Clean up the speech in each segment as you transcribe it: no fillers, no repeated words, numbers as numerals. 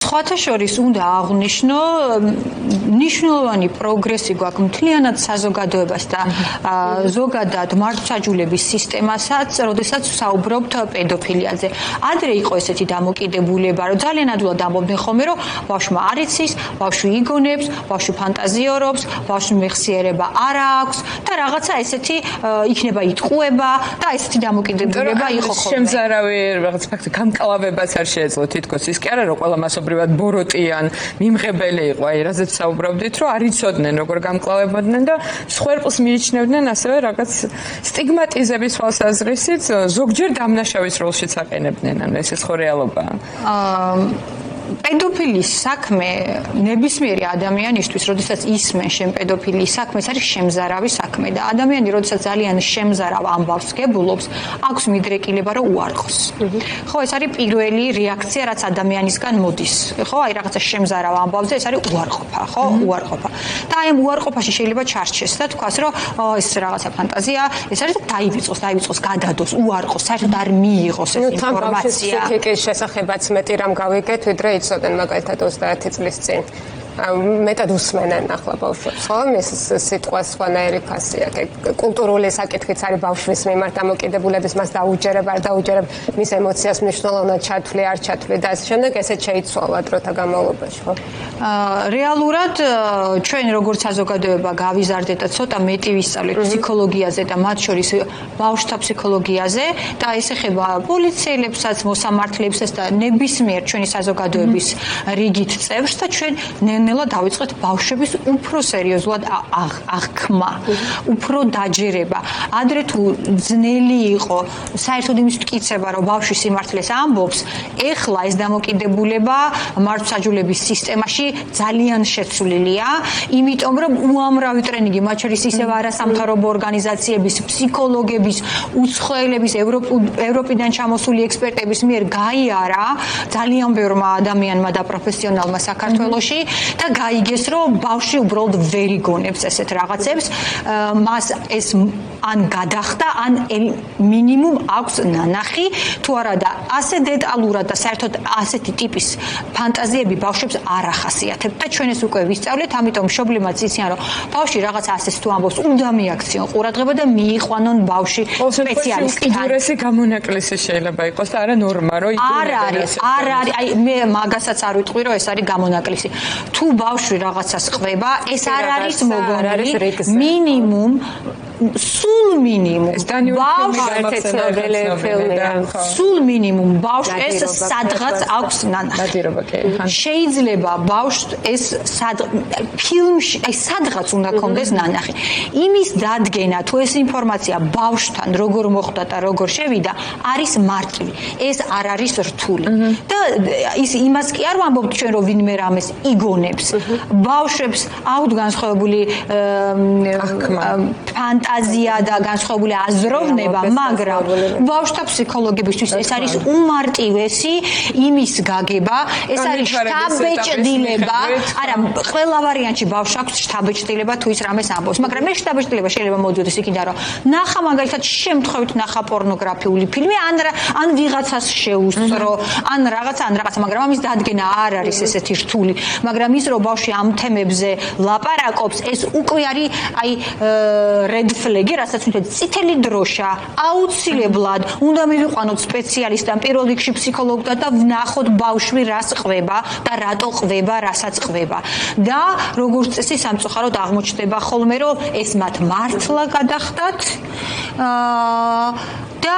სხვათა შორის უნდა აღვნიშნო მნიშვნელოვანი პროგრესი გვაქვს მთლიანად საზოგადოებას და ზოგადად მართლმსაჯულების სისტემასაც, როდესაც საუბრობთ პედოფილიაზე. ადრე იყო ესეთი დამოკიდებულება, რომ ძალიან ადვილად ამბობდნენ ხოლმე, რომ ბავშვმა არ იცის, ბავშვი იგონებს, ბავშვი ფანტაზიორობს, ბავშვი მეხსიერება არ აქვს და რაღაცა ესეთი იქნება იტყუება და ესეთი დამოკიდებულება იყო ხოლმე. შემზარავი რაღაც ფაქტი გამკლავებას არ შეეძლო თითქოს ის კი არა რომ ყველა მასობრივად ბოროტიან მიმღებელი იყო აი რაზეც საუბრობდით რომ არ იცოდნენ როგორ გამკლავებოდნენ და სხვერპლს მიიჩნევდნენ ასევე რაღაც სტიგმატიზების თვალსაზრისით ზოგჯერ დამნაშავის როლშიც აყენებდნენ ანუ ეს ხო რეალობაა პედოფილის საქმე ნებისმიერი ადამიანისთვის, როდესაც ისმენ შენ პედოფილის საქმე, ეს არის შემზარავი საქმე და ადამიანი, როდესაც ძალიან შემზარავ ამბავს გებულობს, აქვს მიდრეკილება, რომ უარყოს. ხო, ეს არის პირველი რეაქცია, რაც ადამიანისგან მოდის. ხო, აი რაღაცა შემზარავ ამბავს და ეს არის უარყოფა, ხო, უარყოფა. და აი ამ უარყოფაში შეიძლება ჩარჩეს და თქვას, რომ ეს რაღაცა ფანტაზია, ეს არის დაივიწყოს, გადადოს, უარყოს, საერთოდ არ მიიღოს ეს ინფორმაცია. ფსიქიკის შესახებაც მეტი რამ გავიგეთ, ვიდრე იცოდნენ მაგალითად 21 წლის წინ. მეტად უსმენენ ახლა ბავშვებს, ხო? მის სიტყვას სხვანაირი ფასია. კულტურული საკითხიც არის ბავშვის მიმართ დამოკიდებულების, მას დაუჯერებ, არ დაუჯერებ, მის ემოციას მნიშვნელოვნად ჩათვლი, არ ჩათვლი და ასე შემდეგ ესეც შეიცვალა დროთა განმავლობაში, ხო? რეალურად ჩვენ როგორც საზოგადოება გავიზარდეთ და ცოტა მეტი ვისწავლეთ ფსიქოლოგიაზე და მათ შორის ბავშვთა ფსიქოლოგიაზე და ეს ეხება პოლიციელებსაც, მოსამართლეებსაც და ნებისმიერ ჩვენი საზოგადოების რიგით წევრს და ჩვენ ნელა დავიწყეთ ბავშვების უფრო სერიოზულად აღქმა, უფრო დაჯერება. ადრე თუ ძნელი იყო საერთოდ იმის მტკიცება, რომ ბავშვი სიმართლეს ამბობს, ეხლა ეს დამოკიდებულება მართლმსაჯულების სისტემაში ძალიან შეცვლილია, იმიტომ რომ უამრავი ტრენინგი, მათ შორის ისევ არასამთავრობო ორგანიზაციების, ფსიქოლოგების, უცხოელების, ევროპიდან ჩამოსული ექსპერტების მიერ გაიარა ძალიან ბევრმა ადამიანმა და პროფესიონალმა საქართველოში და გაიგეს, რომ ბავშვი უბრალოდ ვერ იგონებს ესეთ რაღაცებს, მას ეს ან გადახდა, ან მინიმუმ აქვს ნანახი, თუ არა და ასე დეტალურად და საერთოდ ასეთი ტიპის ფანტაზიები ბავშვებს არ ახასიათებთ და ჩვენ ეს უკვე ვისწავლეთ, ამიტომ მშობლებმაც იციან, რომ ბავშვი რაღაცა ასეც თუ ამბობს, უნდა მიაქციონ ყურადღება და მიიყვანონ ბავშვი სპეციალისტთან. უკიდურესი გამონაკლისი შეიძლება იყოს და არა ნორმა, რომ არ არის, აი მე მაგასაც არ ვიტყვი, რომ ეს არის გამონაკლისი. თუ ბავშვი რაღაცას ყვება, ეს არ არის მოგონილი, მინიმუმ სულ მინიმუმ სულ მინიმუმ ბავშვს ეს სადღაც აქვს ნანახი. შეიძლება ბავშვს ეს ფილმში, აი სადღაც უნდა კონდეს ნანახი. იმის დადგენა, თუ ეს ინფორმაცია ბავშვთან როგორ მოხვდა და როგორ შევიდა, არის მარტივი. ეს არ არის რთული. და ის იმას კი არ ვამბობთ ჩვენ, რომ ვინმე რამეს იგონებს. ბავშვებს აუთ განსხვავებული ფანტაზია და განსხვავებული აზროვნება, მაგრამ ბავშვთა ფსიქოლოგებისთვის ეს არის უმარტივესი იმის გაგება, ეს არის შთაბეჭდილება, არა, ყველა ვარიანტში ბავშვს აქვს შთაბეჭდილება თუ ის რამეს ამბობს, მაგრამ ეს შთაბეჭდილება შეიძლება მოდიოდეს იქიდან, რომ ნახა მაგალითად შემთხვევით ნახა პორნოგრაფიული ფილმი, ან ვიღაცას შეუსწრო, ან რაღაცა, მაგრამ ამის დადგენა არ არის ესეთი რთული, მაგრამ ის რომ ბავშვი ამ თემებზე ლაპარაკობს, ეს უკვე არის აი red flag-ი, რასაც ვთქვით, წითელი დროშა, აუცილებლად უნდა მივიყვანოთ სპეციალისტთან, პირველ რიგში ფსიქოლოგთან და ვნახოთ ბავშვი რას ყვება და რატო ყვება, რასაც ყვება. და როგორც წესი სამწუხაროდ აღმოჩნდება ხოლმე, რომ ეს მათ მართლა გადახდათ და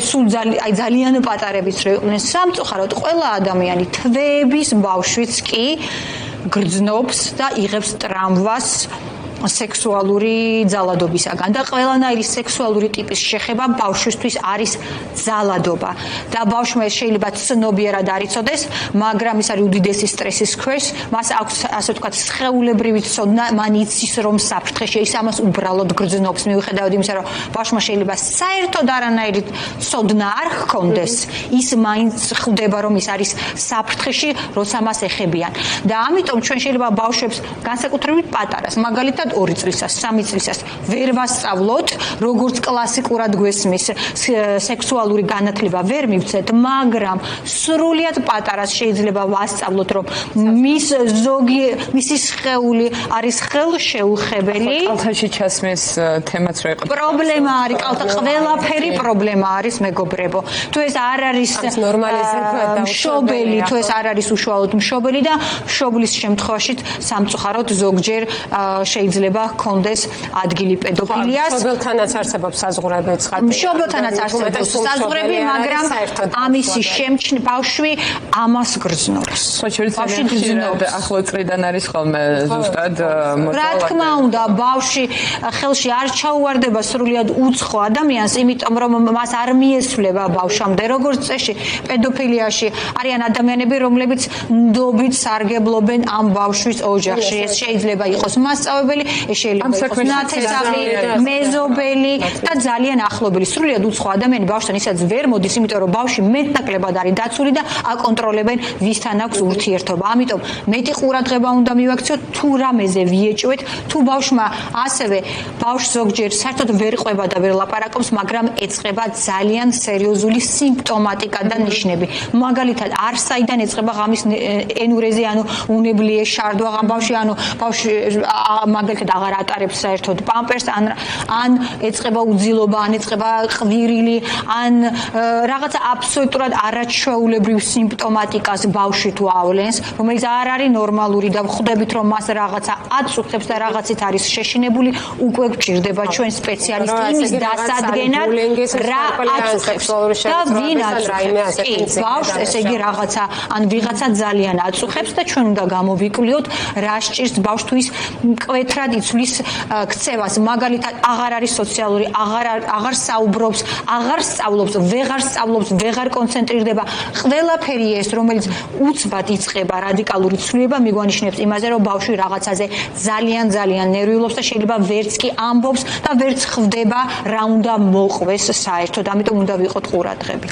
სულ ძალიან პატარებიც რო იყვნენ სამწუხაროდ ყველა ადამიანი თვეების ბავშვიც კი გრძნობს და იღებს ტრამვას სექსუალური ძალადობისაგან და ყველანაირი სექსუალური ტიპის შეხება ბავშვისთვის არის ძალადობა და ბავშვმა შეიძლება ცნობიერად არ იცოდეს, მაგრამ ის არის უდიდესი სტრესის ქვეშ, მას აქვს ასე ვთქვათ სხეულებრივი ცოდნა, მან იცის რომ საფრთხეში ის ამას უბრალოდ გრძნობს მიუხედავად იმისა, რომ ბავშვმა შეიძლება საერთოდ არანაირი ცოდნა არ ჰქონდეს, ის მაინც ხვდება რომ ის არის საფრთხეში, როცა მას ეხებიან და ამიტომ ჩვენ შეიძლება ბავშვებს განსაკუთრებით პატარას მაგალითად ფაქტურად 2 წლისას, 3 წლისას ვერ ვასწავლოთ, როგორც კლასიკურად გვესმის სექსუალური განათლება ვერ მივცეთ, მაგრამ სრულიად პატარას შეიძლება ვასწავლოთ, რომ მისი სხეული არის ხელშეუხებელი. კალთაში ჩასმის თემაც რა იყო? პრობლემა არის, ყველაფერი პრობლემა არის, მეგობრებო. თუ ეს არ არის მშობელი, თუ ეს არ არის უშუალოდ მშობელი და მშობლის შემთხვევაში სამწუხაროდ ზოგჯერ შეიძლება ჰქონდეს ადგილი პედოფილიას. მშობელთანაც არსებობს საზღვრები ცხადია. მშობელთანაც არსებობს საზღვრები, მაგრამ ამისი შემჩნევა ბავშვი ამას გრძნობს. ბავშვი გრძნობს. ახლო წრიდან არის ხოლმე ზუსტად რა თქმა უნდა, ბავშვი ხელში არ ჩაუვარდება სრულიად უცხო ადამიანს, იმიტომ რომ მას არ მიესვლება ბავშვამდე. როგორც წესი, პედოფილიაში არიან ადამიანები, რომლებიც ნდობით სარგებლობენ ამ ბავშვის ოჯახში. ეს შეიძლება იყოს მასწავლებელი, ეს შეიძლება იყოს ნათესავი, მეზობელი და ძალიან ახლობელი. სრულიად უცხო ადამიანი ბავშვთან ისაც ვერ მოდის, იმიტომ რომ ბავშვი მეტნაკლებად არის დაცული და აკონტროლებენ ვისთან აქვს ურთიერთობა. ამიტომ მეტი ყურადღება უნდა მივაქციოთ, თუ რამეზე ვიეჭვეთ, თუ ბავშვმა ასევე ბავშვს ზოგჯერ საერთოდ ვერ ყვება და ვერ ლაპარაკობს, მაგრამ ეწყება ძალიან სერიოზული სიმპტომატიკა და ნიშნები. მაგალითად, არსაიდან ეწყება ღამის ენურეზი, ანუ უნებლიე შარდვა ღამ ბავშვი, ანუ ბავშვი მაგალითად აღარ ატარებს საერთოდ პამპერსს, ან ეწყება უძილობა, ან ეწყება ყვირილი, ან რაღაცა აბსოლუტურად არაჩვეულებრივ სიმპტომატიკას ბავშვი თუ ავლენს, რომელიც არ არის ნორმალური და ხვდებით, რომ მას რაღაცა აწუხებს და რაღაცით არის შეშინებული, უკვე გვჭირდება ჩვენ სპეციალისტი იმის დასადგენად, რა აწუხებს და ვინ აწუხებს. ბავშვს, ესე იგი რაღაცა, ან ვიღაცა ძალიან აწუხებს და ჩვენ უნდა გამოვიკვლიოთ, რა სჭირს ბავშვს თუ ის მკვეთრად იცვლის ქცევას. მაგალითად, აღარ არის სოციალური, აღარ საუბრობს, აღარ სწავლობს, ვეღარ კონცენტრირდება. ყველაფერი ეს, რომელიც უცბად იწყება რადიკალური ცვლილება, მიგვანიშნებს იმაზე, რომ ბავშვი რაღაცაზე ძალიან ნერვიულობს და შეიძლება ვერც კი ამბობს და ვერც ხვდება, რა უნდა მოყვეს საერთოდ. ამიტომ უნდა ვიყოთ ყურადღები.